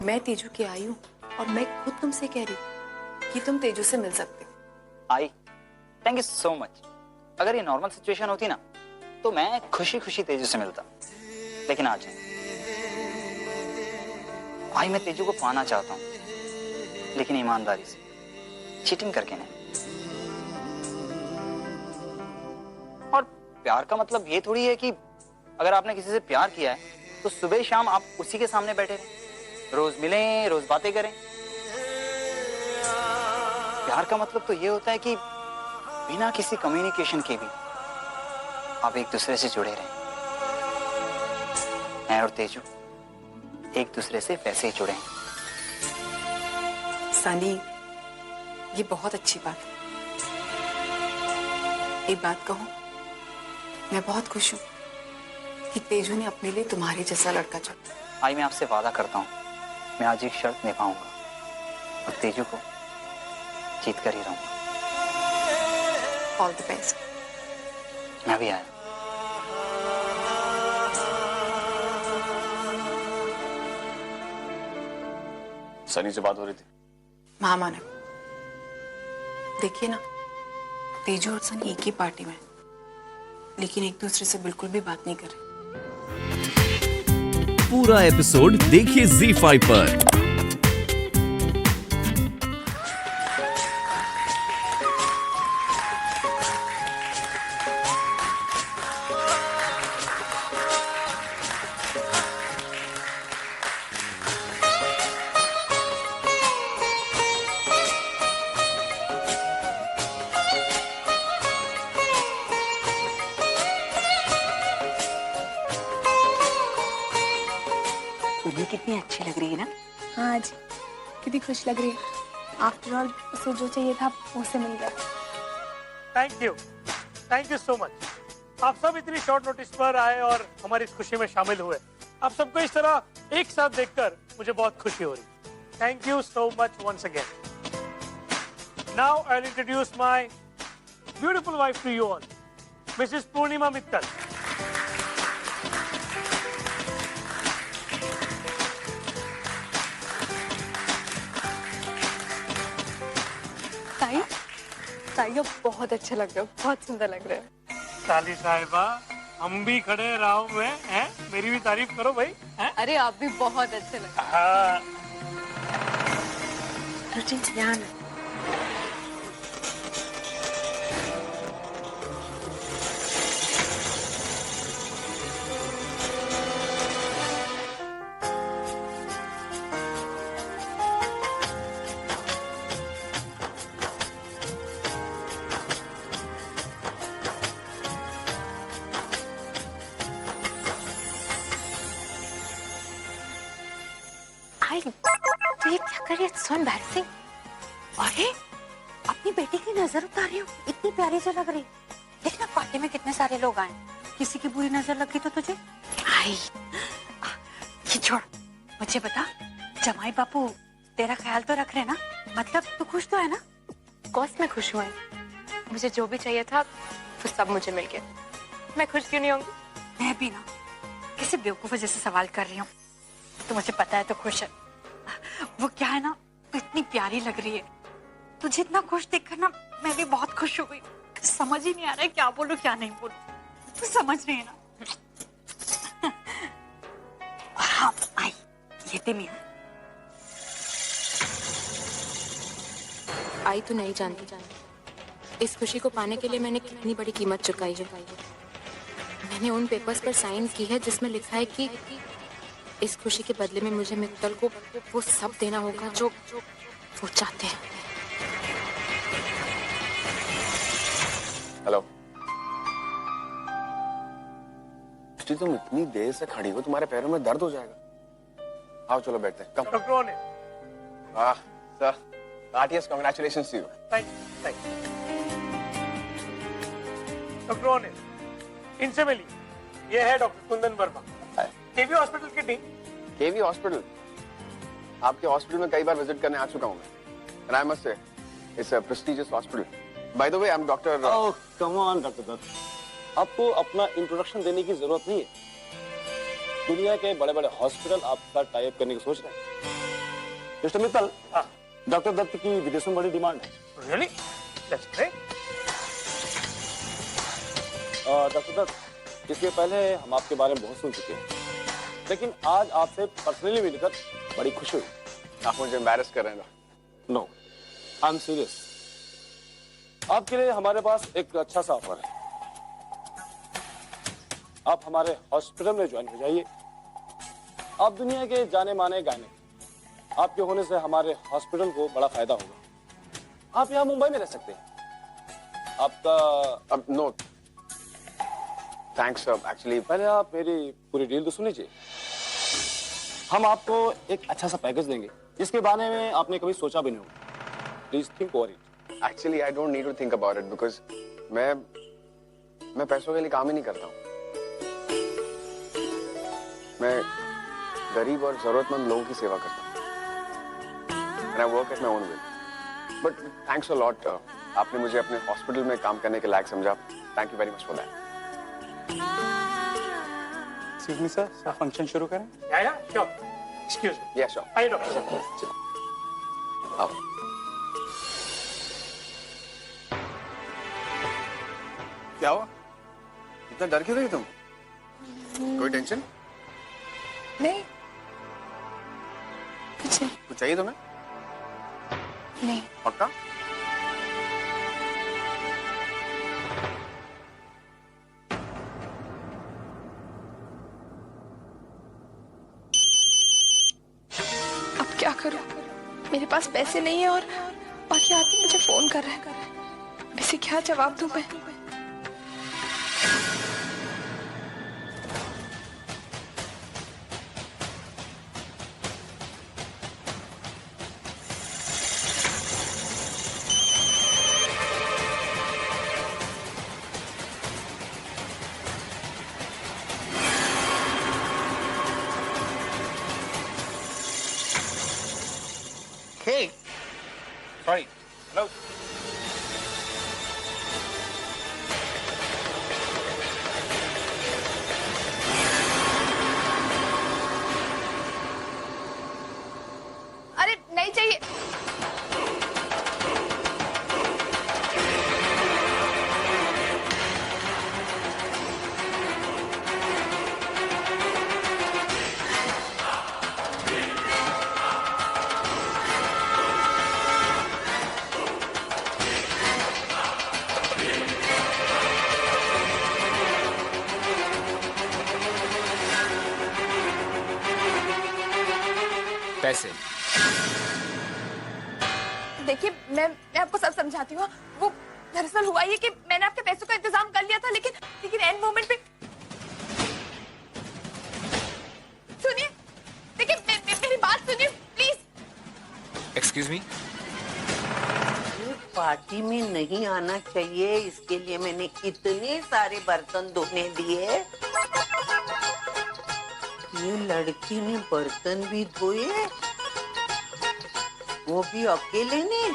मैं तेजू की आई हूँ और मैं खुद तुमसे कह रही हूँ कि तुम तेजू से मिल सकते हो। आई, थैंक यू सो मच। अगर ये नॉर्मल सिचुएशन होती ना तो मैं खुशी खुशी तेजू से मिलता, लेकिन आज नहीं। आई, मैं तेजू को पाना चाहता हूँ, लेकिन ईमानदारी से, चीटिंग करके नहीं। और प्यार का मतलब ये थोड़ी है कि अगर आपने किसी से प्यार किया है तो सुबह शाम आप उसी के सामने बैठे रहें, रोज मिलें, रोज बातें करें। प्यार का मतलब तो ये होता है कि बिना किसी कम्युनिकेशन के भी आप एक दूसरे से जुड़े रहें। मैं और तेजू एक दूसरे से वैसे ही जुड़े हैं। सनी, ये बहुत अच्छी बात है। एक बात कहूं, मैं बहुत खुश हूं कि तेजू ने अपने लिए तुम्हारे जैसा लड़का चुना। आई, मैं आपसे वादा करता हूं, मैं आज एक शर्त निभाऊंगा और तेजू को जीत कर ही रहूंगा। All the best. मैं भी आया। सनी से बात हो रही थी? महामानव, देखिए ना, तेजू और सनी एक ही पार्टी में, लेकिन एक दूसरे से बिल्कुल भी बात नहीं कर रहे। पूरा एपिसोड देखिए ZEE5 पर। तुम्हें कितनी अच्छी लग रही है ना आज, कितनी खुश लग रही है। आफ्टर ऑल उसे जो चाहिए था उसे मिल गया। Thank you so much. आप सब इतनी शॉर्ट नोटिस पर आए और हमारी इस खुशी में शामिल हुए। आप सबको इस तरह एक साथ देखकर मुझे बहुत खुशी हो रही। Thank you so much once again. Now I will introduce my beautiful wife to you all, Mrs Purnima Mittal. ताई, ताई अब बहुत अच्छे लग रहे हो, बहुत सुंदर लग रहे हो। साली साहिबा, हम भी खड़े राहों में हैं, मेरी भी तारीफ करो भाई। हैं? अरे आप भी बहुत अच्छे लग रहे हाँ। हो। तो ये क्या कर रही है? So embarrassing. अरे अपनी बेटी की नजर उतार रही हो, इतनी प्यारी से लग रही। देखना पार्टी में कितने सारे लोग आए, किसी की बुरी नजर लगी तो तुझे। आई, ये छोड़, मुझे बता, जमाई बापू तेरा ख्याल तो रख रहे ना? मतलब तू खुश तो है ना? कोर्स मैं खुश हुआ, मुझे जो भी चाहिए था वो सब मुझे मिल गया। मैं खुश क्यों नहीं होंगी? मैं भी ना किसी बेवकूफ जैसे सवाल कर रही हूँ, तो मुझे पता है तो खुश है। वो क्या है ना, तू इतनी प्यारी लग रही है, तुझे इतना खुश देखकर ना मैं भी बहुत खुश हो गई। समझ ही नहीं आ रहा है क्या बोलूं क्या नहीं बोलूं, तू समझ रही है ना? हाँ आई, ये थे मियां। आई तो नहीं जानती, इस खुशी को पाने के लिए मैंने कितनी बड़ी कीमत चुकाई है। मैंने उन पेपर्स पर साइन की है जिसमें लिखा है कि इस खुशी के बदले में मुझे मित्तल को वो सब देना होगा जो वो चाहते हैं। हेलो, तुम इतनी देर से खड़ी हो, तुम्हारे पैरों में दर्द हो जाएगा। आओ चलो बैठते हैं। कम। डॉक्टरों ने sir, RTS congratulations to you. Thank you. डॉक्टरों ने इनसे मिली, ये है doctor Kundan Verma, KV hospital की टीम। KV hospital? आपके हॉस्पिटल में कई बार विजिट करने आ चुका हूं मैं, and I must say it's a prestigious hospital. By the way, I'm Dr. Oh, come on, Dr. Dutt. आपको अपना इंट्रोडक्शन देने की जरूरत नहीं है। दुनिया के बड़े-बड़े हॉस्पिटल आपका टाई अप करने की सोच रहे हैं। मिस्टर मित्तल, हाँ। डॉक्टर दत्त की विदेशों में बड़ी डिमांड है। Really that's great. Doctor Dutt, इसके पहले हम आपके बारे में बहुत सुन चुके हैं, लेकिन आज आपसे पर्सनली मिलकर बड़ी खुशी हुई। आप मुझे एम्बैरस कर रहे हैं। No, I am serious. आपके लिए हमारे पास एक अच्छा सा ऑफर है। आप हमारे हॉस्पिटल में ज्वाइन हो जाइए। आप दुनिया के जाने माने गायनेक। आपके होने से हमारे हॉस्पिटल को बड़ा फायदा होगा। आप यहाँ मुंबई में रह सकते हैं। आपका अब नो थैंक्स एक्चुअली। पहले आप मेरी पूरी डील तो सुन लीजिए। हम आपको एक अच्छा सा पैकेज देंगे जिसके बारे में आपने कभी सोचा भी नहीं होगा। Please think over it. Actually I don't need to think about it because मैं पैसों के लिए काम ही नहीं करता हूँ। मैं गरीब और जरूरतमंद लोगों की सेवा करता हूँ। And I work at my own way. But thanks a lot. आपने मुझे अपने हॉस्पिटल में काम करने के लायक समझा। Thank you very much for that. Excuse me sir, function शुरू करें? या sure. Excuse me. Yeah, sure. आइए डॉक्टर साहब। आओ। क्या हुआ? इतना डर क्यों रही तुम? कोई टेंशन? नहीं, कुछ नहीं। कुछ चाहिए तुम्हें? नहीं। पक्का? अब क्या करूं? मेरे पास पैसे नहीं है और बाकी आदमी मुझे फोन कर रहे हैं। इसे क्या जवाब दूं मैं? Hey. Sorry. Hello. अरे नहीं चाहिए। पैसे? देखिए मैं आपको सब समझाती हूँ। वो दरअसल हुआ ये कि मैंने आपके पैसों का इंतजाम कर लिया था, लेकिन एंड मोमेंट पे सुनिए। देखिए मेरी बात सुनिए प्लीज। Excuse me. पार्टी में नहीं आना चाहिए, इसके लिए मैंने इतने सारे बर्तन धोने दिए। ये लड़की ने बर्तन भी धोए, वो भी अकेले ने।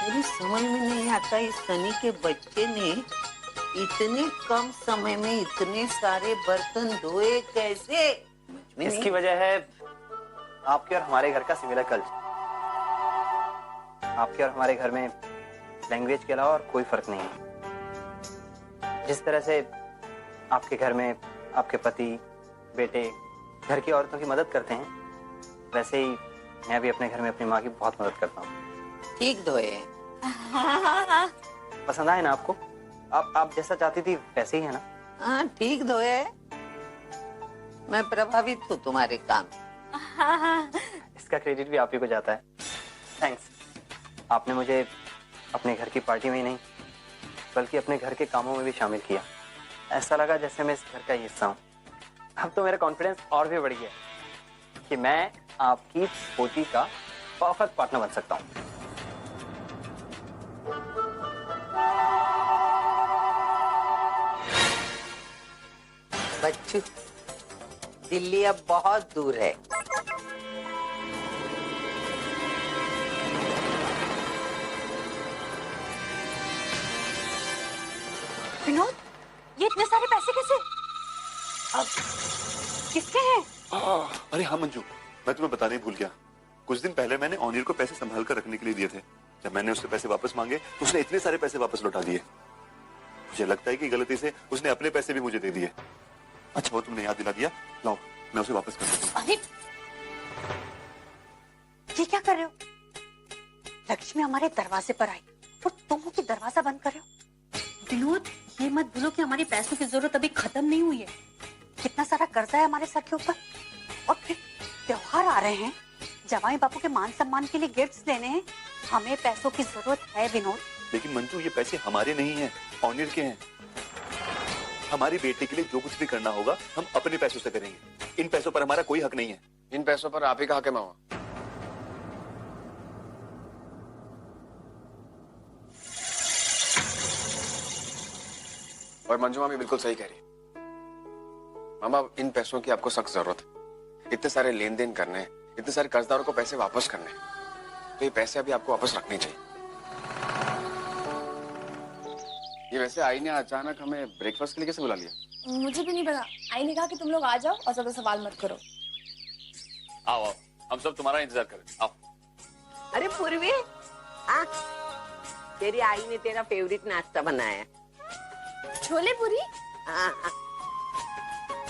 मेरी समझ में नहीं आता इस सनी के बच्चे ने इतने कम समय में इतने सारे बर्तन धोए कैसे? इसकी वजह है आपके और हमारे घर का सिमिलर कल्चर। आपके और हमारे घर में लैंग्वेज के अलावा और कोई फर्क नहीं है। जिस तरह से आपके घर में आपके पति, बेटे घर की औरतों की मदद करते हैं, वैसे ही मैं भी अपने घर में अपनी माँ की बहुत मदद करता हूँ। ठीक धोए। पसंद आए ना आपको? आप जैसा चाहती थी वैसे ही है ना? हाँ ठीक धोए। मैं प्रभावित हूँ तुम्हारे काम। इसका क्रेडिट भी आप ही को जाता है। थैंक्स। आपने मुझे अपने घर की पार्टी में ही नहीं बल्कि अपने घर के कामों में भी शामिल किया। ऐसा लगा जैसे मैं इस घर का हिस्सा हूँ। अब तो मेरा कॉन्फिडेंस और भी बढ़ गया कि मैं आपकी पोती का परफेक्ट पार्टनर बन सकता हूँ। बच्चू, दिल्ली अब बहुत दूर है। विनोद, ये इतने सारे पैसे कैसे? अब किसके हैं? अरे हाँ मंजू, मैं तुम्हें बताने ही भूल गया। कुछ दिन पहले मैंने ऑनिर को पैसे संभाल कर रखने के लिए दिए थे। जब मैंने उससे पैसे वापस मांगे तो उसने इतने सारे पैसे वापस लौटा दिए। मुझे लगता है कि गलती से उसने अपने पैसे भी मुझे दे दिए। अच्छा वो तुमने याद दिला दिया, लाओ मैं उसे वापस कर देता हूँ। अरे ये क्या कर रहे हो? लक्ष्मी हमारे दरवाजे पर आई और तुम की दरवाजा बंद कर रहे हो। विनोद, ये मत भूलो कि हमारे पैसों की जरूरत अभी खत्म नहीं हुई है। कितना सारा कर्जा है हमारे सर के ऊपर, और फिर त्योहार आ रहे हैं, जवाई बापू के मान सम्मान के लिए गिफ्ट्स लेने हैं। हमें पैसों की जरूरत है विनोद। लेकिन मंजू ये पैसे हमारे नहीं हैं, ऑनिर के हैं। हमारी बेटी के लिए जो कुछ भी करना होगा हम अपने पैसों से करेंगे। इन पैसों पर हमारा कोई हक नहीं है। इन पैसों पर आप ही का हक है मामा। और मंजू मामी बिल्कुल सही कह रही है। मामा इन पैसों की आपको सख्त जरूरत है। इतने सारे लेन देन करने हैं, इतने सारे कर्जदारों को पैसे वापस करने हैं, तो ये पैसे अभी आपको वापस रखने चाहिए। ये वैसे आई ने अचानक हमें ब्रेकफास्ट के लिए कैसे बुला लिया? मुझे भी नहीं पता। आई ने कहा कि तुम लोग आ जाओ और ज्यादा सवाल मत करो। आओ आओ, हम सब तुम्हारा इंतजार कर रहे हैं। आओ। अरे पूर्वी, आ, तेरी आई ने तेरा फेवरेट नाश्ता बनाया है। छोले पूरी? हाँ, हाँ।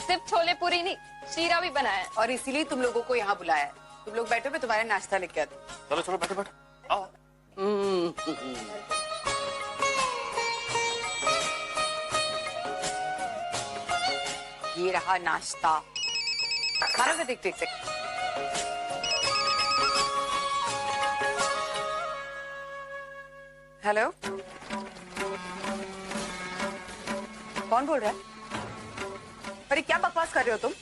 सिर्फ छोले पूरी नहीं, शीरा भी बनाया है। और इसीलिए तुम लोगों को यहाँ बुलाया है। तुम लोग बैठो, मैं तुम्हारे नाश्ता लेके आती हूँ। चलो चलो बैठो बैठो, आओ। ये रहा नाश्ता। खाना से देख देख। हेलो, कौन बोल रहा है? अरे क्या बकवास कर रहे हो तुम?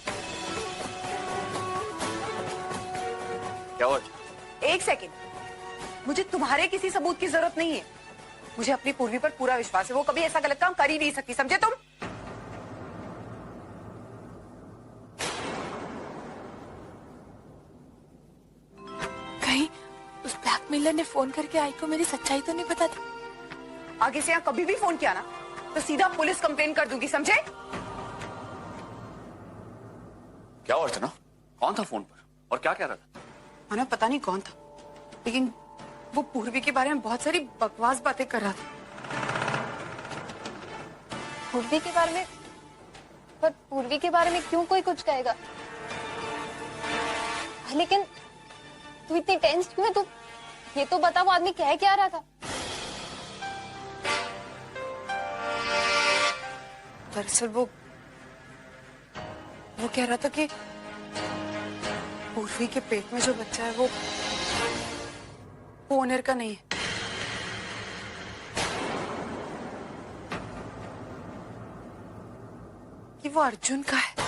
क्या हुआ? एक सेकेंड, मुझे तुम्हारे किसी सबूत की जरूरत नहीं है। मुझे अपनी पूर्वी पर पूरा विश्वास है, वो कभी ऐसा गलत काम कर ही नहीं सकती, समझे तुम? कहीं उस ब्लैकमेलर ने फोन करके आई को मेरी सच्चाई तो नहीं बता दी? आगे से यहाँ कभी भी फोन किया ना तो सीधा पुलिस कंप्लेन कर दूंगी, समझे? क्या हुआ अर्चना? कौन था फोन पर और क्या कह रहा था? मानो पता नहीं कौन था, लेकिन वो पूर्वी के बारे में बहुत सारी बकवास बातें कर रहा था। पूर्वी के बारे में? पर पूर्वी के बारे में क्यों कोई कुछ कहेगा? लेकिन तू इतनी टेंस क्यों है? तू ये तो बता, वो आदमी कह क्या रहा था? दरअसल वो कह रहा था कि पूर्वी के पेट में जो बच्चा है वो ओनर का नहीं है। कि वो अर्जुन का है।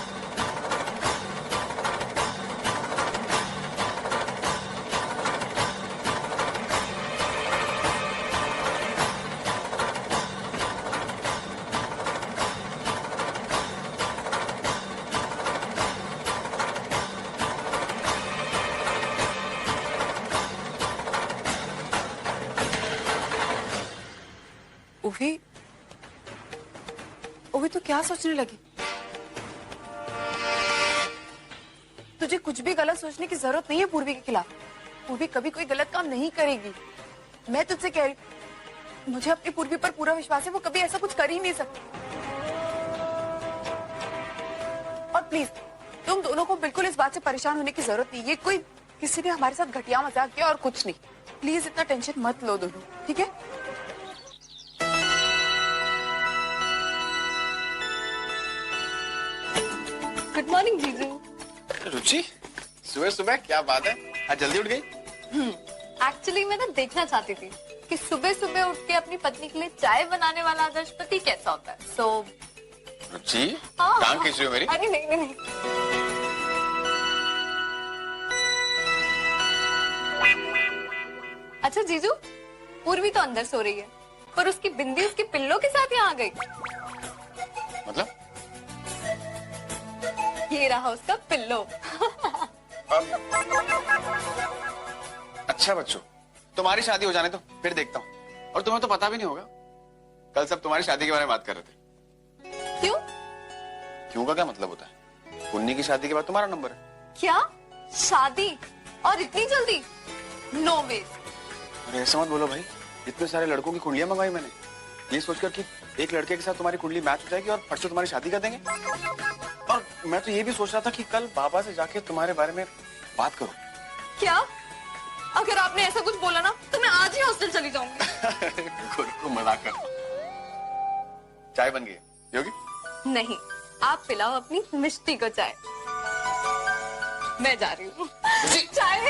ओवी तो क्या सोचने लगी? तुझे कुछ भी गलत सोचने की जरूरत नहीं है पूर्वी के खिलाफ। पूर्वी कभी कोई गलत काम नहीं करेगी। मैं तुझसे कह रही, मुझे अपनी पूर्वी पर पूरा विश्वास है, वो कभी ऐसा कुछ कर ही नहीं सकती। और प्लीज तुम दोनों को बिल्कुल इस बात से परेशान होने की जरूरत नहीं। ये कोई किसी ने हमारे साथ घटिया मजाक किया और कुछ नहीं। प्लीज इतना टेंशन मत लो दोनों, ठीक है? गुड मॉर्निंग जीजू। रुचि, सुबह सुबह क्या बात है, आज जल्दी उठ गई? एक्चुअली मैं ना देखना चाहती थी कि सुबह सुबह उठ के अपनी पत्नी के लिए चाय बनाने वाला आदर्श पति कैसा होता है। सो रुचि, टांग खींच रही हो मेरी? अरे नहीं नहीं। अच्छा जीजू, पूर्वी तो अंदर सो रही है, पर उसकी बिंदी उसके पिल्लों के साथ यहाँ आ गई। मतलब? ये रहा उसका पिल्लो। अच्छा बच्चों, तुम्हारी शादी हो जाने दो, फिर देखता हूँ। और तुम्हें तो पता भी नहीं होगा, कल सब तुम्हारी शादी के बारे में बात कर रहे थे। क्यों? क्यों का क्या मतलब होता है? पुन्नी की शादी के बाद तुम्हारा नंबर है। क्या? शादी? और इतनी जल्दी? नो वे। अरे ऐसा मत बोलो भाई, इतने सारे लड़कों की कुंडलियां मंगवाई मैंने, ये सोचकर कि एक लड़के के साथ तुम्हारी कुंडली मैच हो जाएगी और फट से तुम्हारी शादी कर देंगे। और मैं तो ये भी सोच रहा था कि कल बाबा से जाके तुम्हारे बारे में बात करूं। क्या? अगर आपने ऐसा कुछ बोला ना तो मैं आज ही हॉस्टल चली जाऊंगी। रुको, मजाक कर। चाय बन गई है, योगी? नहीं, आप पिलाओ अपनी मिष्टी को चाय। मैं जा रही हूँ। चाय।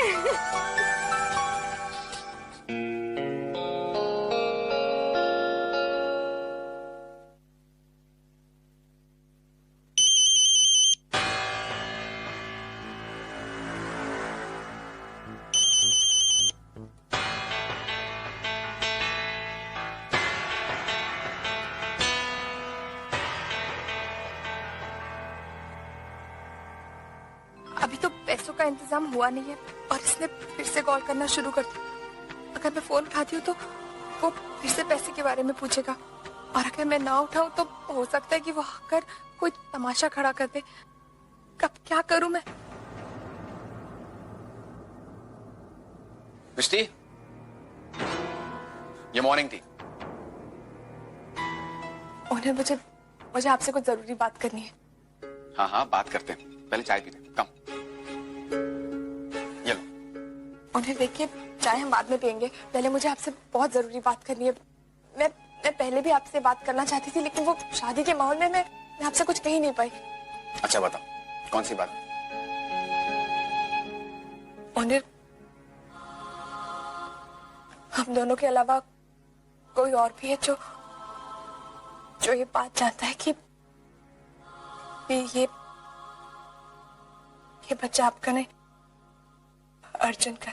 अभी तो पैसों का इंतजाम हुआ नहीं है और इसने फिर से कॉल करना शुरू कर दिया। अगर मैं फोन उठाती हूँ तो वो फिर से पैसे के बारे में पूछेगा और अगर मैं ना उठाऊं तो हो सकता है कि वो आकर कोई तमाशा खड़ा कर दे। कब क्या करूं मैं? मिष्टी, ये मॉर्निंग टी। उन्हें मुझे आपसे कुछ जरूरी बात करनी है। हाँ हाँ, बात करते हैं, पहले चाय पीते हैं। कम, ये लो। उन्हें देखिए, चाय हम बाद में पियेंगे, पहले मुझे आपसे बहुत जरूरी बात करनी है। मैं पहले भी आपसे बात करना चाहती थी लेकिन वो शादी के माहौल में मैं आपसे कुछ कह ही नहीं पाई। अच्छा बताओ, कौन सी बात? उन्हें हम दोनों के अलावा कोई और भी है जो ये बात जानता है कि ये बच्चा आपका नहीं, अर्जुन का।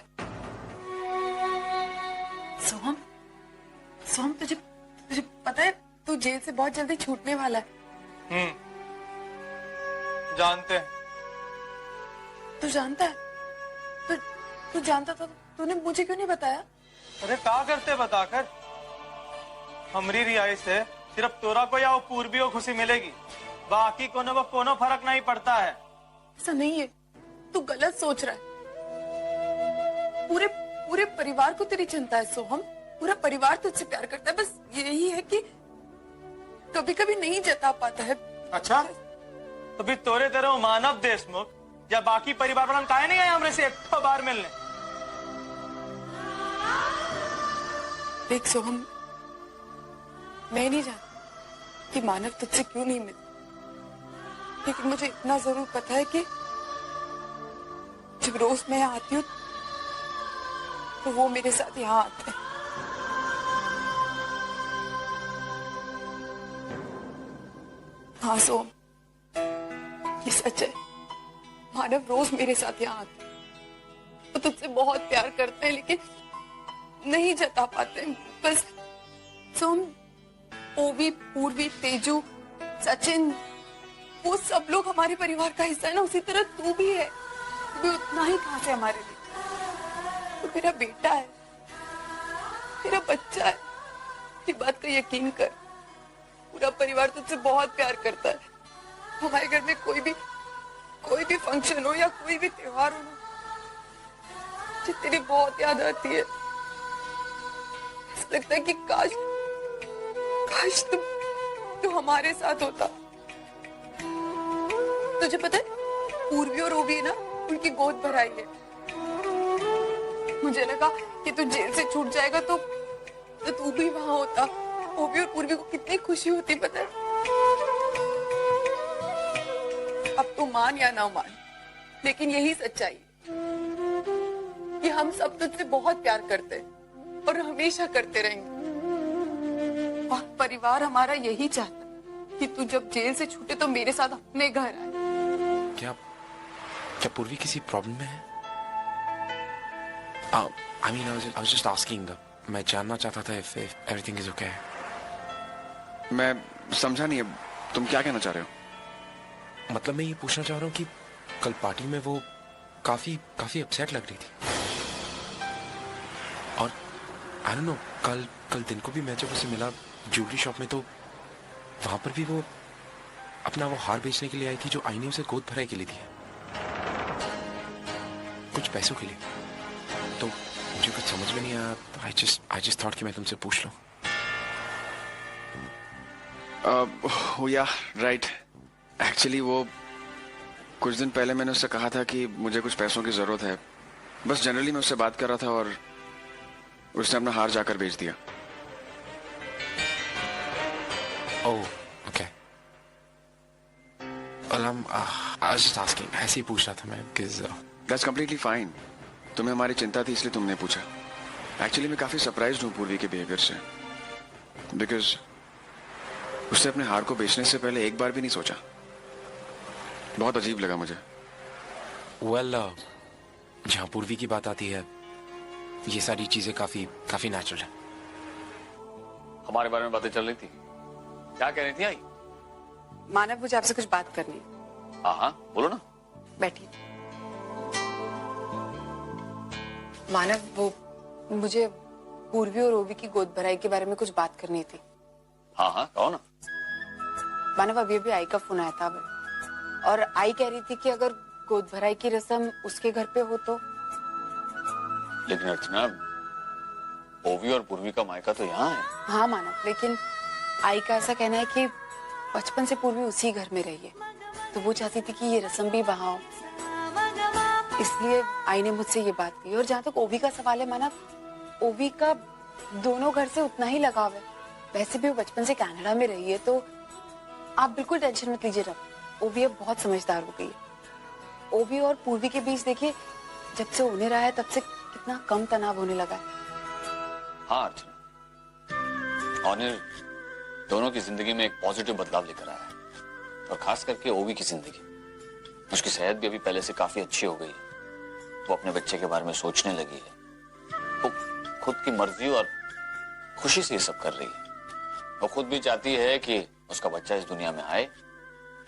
सोहम तुझे पता है तू जेल से बहुत जल्दी छूटने वाला है। जानते हैं। तू जानता है? तू जानता था तूने मुझे क्यों नहीं बताया? अरे क्या करते बताकर? हमारी रिहाई से सिर्फ तोरा को या वो पूर्वी को खुशी मिलेगी, बाकी कोनो फर्क नहीं पड़ता है। ऐसा नहीं है, तू गलत सोच रहा है। पूरे परिवार को तेरी चिंता है सोहम, पूरा परिवार तुझसे प्यार करता है। बस यही है कि कभी कभी नहीं जता पाता है। अच्छा, तो भी तोरे तेरे मानव देशमुख या बाकी परिवार वाला काहे नहीं आए हमरे से एक बार मिलने? देख सोहम, मैं नहीं जानती कि मानव तुझसे क्यों नहीं मिलता, लेकिन मुझे इतना जरूर पता है कि जब रोज मैं आती हूँ तो वो मेरे साथ यहाँ आते हैं। हाँ सोहम, ये सच है, मानव रोज मेरे साथ यहाँ आते हैं। वो तुझसे बहुत प्यार करते हैं लेकिन नहीं जता पाते। बस सोहम, ओवी, पूर्वी, तेजू, सचिन, वो सब लोग हमारे परिवार का हिस्सा है ना, उसी तरह तू भी है। तू भी उतना ही खास है हमारे लिए। तू मेरा बेटा है, मेरा बच्चा है। ये बात का यकीन कर, पूरा परिवार तुझसे बहुत प्यार करता है। हमारे घर में कोई भी फंक्शन हो या कोई भी त्योहार हो, मुझे तेरी बहुत याद आती है। ऐसा लगता है कि काश तुम हमारे साथ होता। तुझे पता है, पूर्वी और ओवी ना, उनकी गोद भराई है। मुझे लगा कि तू जेल से छूट जाएगा तो तू भी वहां होता। ओवी और पूर्वी को कितनी खुशी होती पता है। अब तू मान या ना मान, लेकिन यही सच्चाई कि हम सब तुझसे बहुत प्यार करते हैं और हमेशा करते रहेंगे। और परिवार हमारा यही चाहता है कि तू जब जेल से छूटे तो मेरे साथ अपने घर आए। क्या पूर्वी किसी प्रॉब्लम में है? I mean, I was just asking. मैं जानना चाहता था if everything is okay. मैं समझा नहीं, तुम क्या कहना चाह रहे हो? मतलब मैं ये पूछना चाह रहा हूँ कि कल पार्टी में वो काफी अपसेट लग रही थी और I don't know, कल दिन को भी मैं जब उसे मिला ज्वेलरी शॉप में तो वहां पर भी वो अपना वो हार बेचने के लिए आई थी जो आईने उसे गोद भराई के लिए दिया, कुछ पैसों के लिए। तो मुझे कुछ समझ में नहीं आया। आई जस्ट थॉट कि मैं तुमसे पूछ लूं। या राइट, एक्चुअली वो कुछ दिन पहले मैंने उससे कहा था कि मुझे कुछ पैसों की जरूरत है। बस जनरली मैं उससे बात कर रहा था और उसने अपना हार जाकर बेच दिया। Oh okay. I was just asking, ऐसे ही पूछ रहा था मैं, because That's completely fine. तुम्हें हमारी चिंता थी इसलिए तुमने पूछा। एक्चुअली मैं काफी सरप्राइज्ड हूँ पूर्वी के बिहेवियर से, बिकॉज उसने अपने हार को बेचने से पहले एक बार भी नहीं सोचा। बहुत अजीब लगा मुझे। well, जहाँ पूर्वी की बात आती है ये सारी चीजें काफी नेचुरल है। हमारे बारे में बातें चल रही थी, क्या कह रही थी आई? मानव, मुझे आपसे कुछ बात करनी है। हाँ बोलो ना। बैठिए। मानव, वो मुझे पूर्वी और ओवी की गोद भराई के बारे में कुछ बात करनी थी। हाँ कहो ना। मानव, अभी आई का फोन आया था और आई कह रही थी कि अगर गोद भराई की रस्म उसके घर पे हो तो। लेकिन अर्चना, ओवी और पूर्वी का मायका तो यहाँ है। हाँ मानव, लेकिन आई का ऐसा कहना है कि बचपन से पूर्वी उसी घर में रही है, तो वो चाहती थी कि ये रस्म भी वहाँ हो, इसलिए आई ने मुझसे ये बात की। और जहाँ तक ओवी का सवाल है मानव, ओवी का दोनों घर से उतना ही लगाव है। वैसे भी वो बचपन से कनाडा में रही है, तो आप बिल्कुल टेंशन मत लीजिए। रब ओवी अब बहुत समझदार हो गई है। ओवी और पूर्वी के बीच देखिए, जब से उन्हें रहा है तब से कितना कम तनाव होने लगा है। हाँ अर्चना, ऑनिर दोनों की जिंदगी में एक पॉजिटिव बदलाव लेकर आया है, और खास करके ओवी की जिंदगी। उसकी सेहत भी अभी पहले से काफी अच्छी हो गई है। वो अपने बच्चे के बारे में सोचने लगी है। वो खुद की मर्जी और खुशी से ये सब कर रही है। वो खुद भी चाहती है कि उसका बच्चा इस दुनिया में आए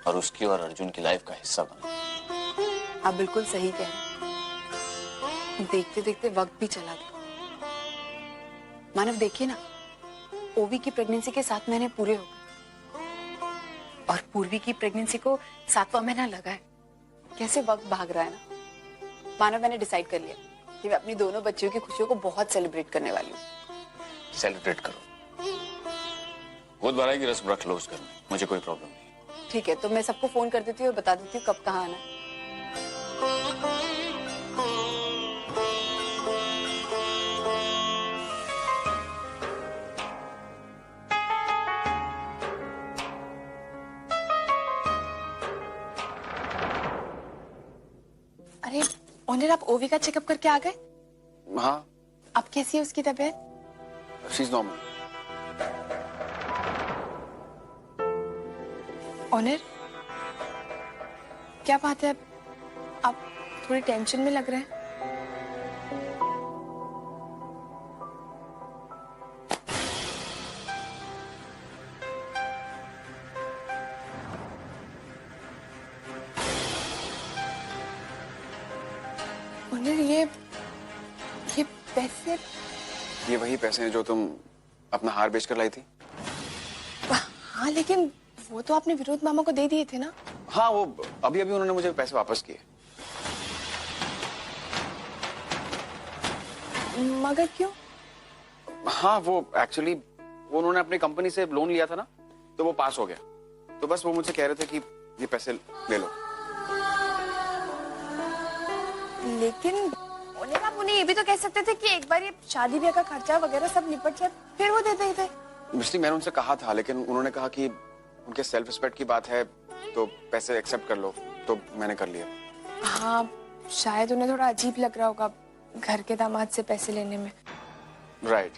और उसकी और अर्जुन की लाइफ का हिस्सा बने। आप बिल्कुल सही कह रहे हैं। देखते देखते वक्त भी चला गया। मानव, देखिए ना, ओवी की प्रेगनेंसी के 7 महीने पूरे हो गए और पूर्वी की प्रेगनेंसी को 7वां महीना लगा है। कैसे वक्त भाग रहा है ना। मानव, मैंने डिसाइड कर लिया कि मैं अपनी दोनों बच्चियों की खुशियों को बहुत सेलिब्रेट करने वाली हूँ। सेलिब्रेट करो, गोद भराई की रस्म रख लो उस घर में, मुझे कोई प्रॉब्लम नहीं। ठीक है, तो मैं सबको फोन कर देती हूँ और बता देती हूँ कब कहाँ आना है। अरे ओनर, आप ओवी का चेकअप करके आ गए? हाँ। अब कैसी है उसकी तबीयत? She is normal. ऑनर, क्या बात है, आप थोड़ी टेंशन में लग रहे हैं। ऑनर, ये पैसे? ये वही पैसे हैं जो तुम अपना हार बेचकर लाई थी। हाँ, लेकिन वो तो आपने विरोध मामा को दे दिए थे ना। हाँ, वो अभी उन्होंने मुझे पैसे वापस किए। मगर क्यों? हाँ, वो एक्चुअली उन्होंने अपनी कंपनी से लोन लिया था ना, तो वो पास हो गया। तो बस वो मुझसे कह रहे थे कि ये पैसे ले लो। लेकिन आप उन्हें ये भी तो कह सकते थे कि एक बार ये शादी ब्याह का खर्चा वगैरह सब निपट जाए, फिर वो दे देते। मिस्टी, मैंने उनसे कहा था, लेकिन उन्होंने कहा कि उनके सेल्फ रिस्पेक्ट की बात है तो पैसे एक्सेप्ट कर लो, तो मैंने कर लिया। हाँ, शायद उन्हें थोड़ा अजीब लग रहा होगा घर के दामाद से पैसे लेने में। राइट।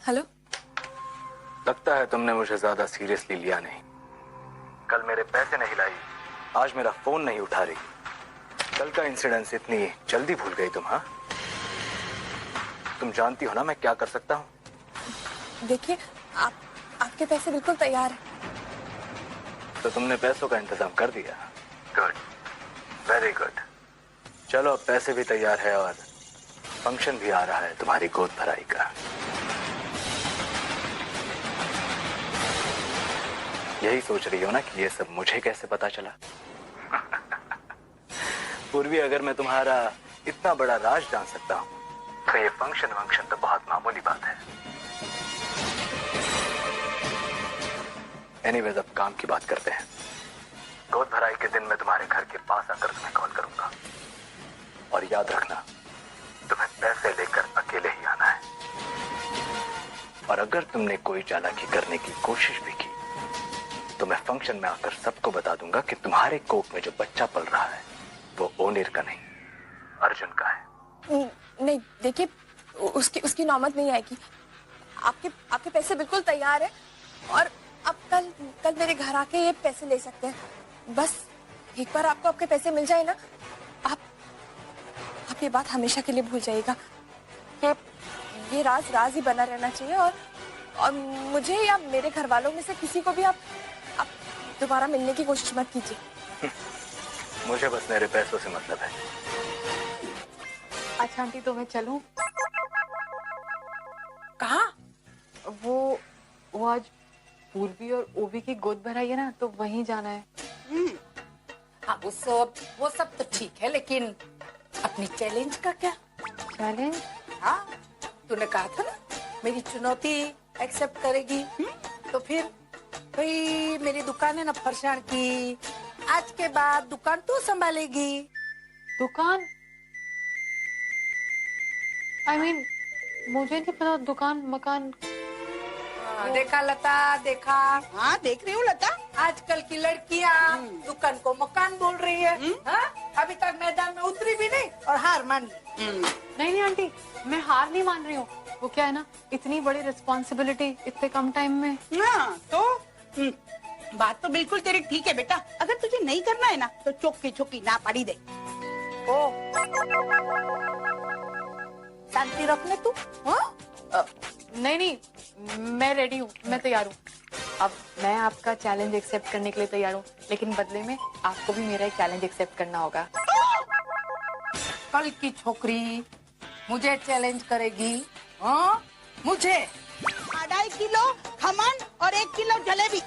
हेलो। लगता है तुमने मुझे ज्यादा सीरियसली लिया नहीं। कल मेरे पैसे नहीं लाई, आज मेरा फोन नहीं उठा रही। कल का इंसिडेंस इतनी जल्दी भूल गई तुम? हाँ, तुम जानती हो ना मैं क्या कर सकता हूँ। देखिए, आपके पैसे बिल्कुल तैयार हैं। तो तुमने पैसों का इंतजाम कर दिया? Good, very good. चलो अब पैसे भी तैयार है और फंक्शन भी आ रहा है तुम्हारी गोद भराई का। यही सोच रही हो ना कि ये सब मुझे कैसे पता चला? पूर्वी, अगर मैं तुम्हारा इतना बड़ा राज जान सकता हूं तो ये फंक्शन वंक्शन तो बहुत मामूली बात है। एनीवेज, अब काम की बात करते हैं। गोद भराई के दिन मैं तुम्हारे घर के पास आकर तुम्हें कॉल करूंगा और याद रखना, तुम्हें पैसे लेकर अकेले ही आना है। और अगर तुमने कोई चालाकी करने की कोशिश भी की तो मैं फंक्शन में आकर सबको बता दूंगा कि तुम्हारे कोख में जो बच्चा पल रहा है वो ओनिर का नहीं, अर्जुन का है। नहीं, देखिए, उसकी नौबत नहीं आएगी। आपके पैसे बिल्कुल तैयार है और आप कल मेरे घर आके ये पैसे ले सकते हैं। बस एक बार आपको आपके पैसे मिल जाए ना, आप ये बात हमेशा के लिए भूल जाइएगा। ये राज ही बना रहना चाहिए और मुझे या मेरे घर वालों में से किसी को भी आप दोबारा मिलने की कोशिश मत कीजिए। मुझे बस मेरे पैसों से मतलब है। अच्छा आंटी, तो मैं चलूं? कहाँ? वो आज पूर्वी और ओवी की गोद भराई है ना, तो वहीं जाना है। हाँ, वो सब तो ठीक है, लेकिन अपनी चैलेंज का क्या? चैलेंज? हाँ, तूने कहा था ना मेरी चुनौती एक्सेप्ट करेगी। तो फिर भाई, मेरी दुकान है ना फरसाण की, आज के बाद दुकान तू संभालेगी। दुकान? I mean, मुझे नहीं पता दुकान मकान। देखा लता, देखा? हाँ, देख रही हूँ लता। आजकल की लड़कियाँ दुकान को मकान बोल रही है। हाँ? अभी तक मैदान में उतरी भी नहीं और हार मान ली। नहीं आंटी, मैं हार नहीं मान रही हूँ। वो क्या है ना, इतनी बड़ी रिस्पॉन्सिबिलिटी इतने कम टाइम में। हाँ, तो बात तो बिल्कुल तेरी ठीक है बेटा। अगर तुझे नहीं करना है ना तो चौकी चौकी ना पड़ी दे। ओ, शांति रखने तू। नहीं, मैं रेडी हूँ, मैं तैयार हूँ। अब मैं आपका चैलेंज एक्सेप्ट करने के लिए तैयार हूँ, लेकिन बदले में आपको भी मेरा एक चैलेंज एक्सेप्ट करना होगा। कल की छोकरी मुझे चैलेंज करेगी? हाँ, मुझे 2.5 किलो खमन और 1 किलो जलेबी,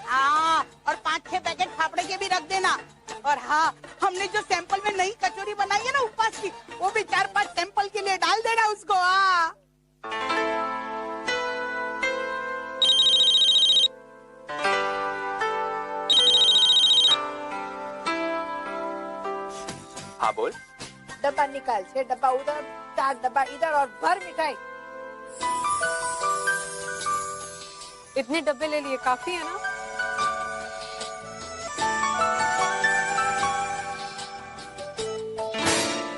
और 5-6 पैकेट फाफड़े के भी रख देना। और हाँ, हमने जो सैंपल में नई कचौरी बनाई है ना उपवास की, वो भी 4-5 सैंपल के लिए डाल देना उसको। हाँ बोल। डब्बा निकाल, 6 डब्बा उधर, 4 डब्बा इधर और भर मिठाई। इतने डब्बे ले लिए, काफी है ना?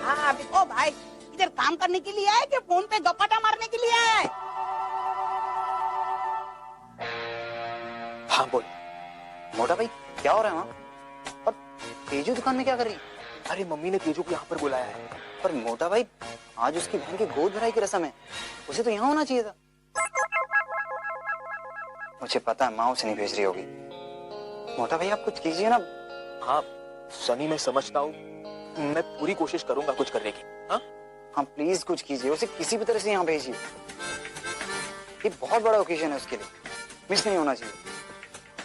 हाँ, अभी ओ भाई, इधर काम करने के लिए आए कि फोन पे गपाटा मारने के लिए आए? हाँ बोल। मोटा भाई, क्या हो रहा है वहाँ? और तेजू दुकान में क्या कर रही? अरे मम्मी ने तेजू को यहाँ पर बुलाया है। पर मोटा भाई, आज उसकी बहन की गोद भराई की रस्म है, उसे तो यहाँ होना चाहिए था। मुझे पता है माँ उसे नहीं भेज रही होगी। मोटा भाई, आप कुछ कीजिए ना। हाँ सनी, मैं समझता हूँ, मैं पूरी कोशिश करूंगा कुछ करने की। हाँ प्लीज कुछ कीजिए, उसे किसी भी तरह से यहाँ भेजिए। ये बहुत बड़ा ओकेजन है उसके लिए, मिस नहीं होना चाहिए।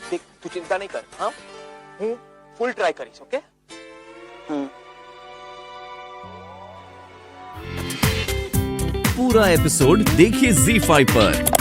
देख, तू चिंता नहीं कर। हाँ, फुल ट्राई करिस, ओके? पूरा एपिसोड देखिए ZEE5 पर।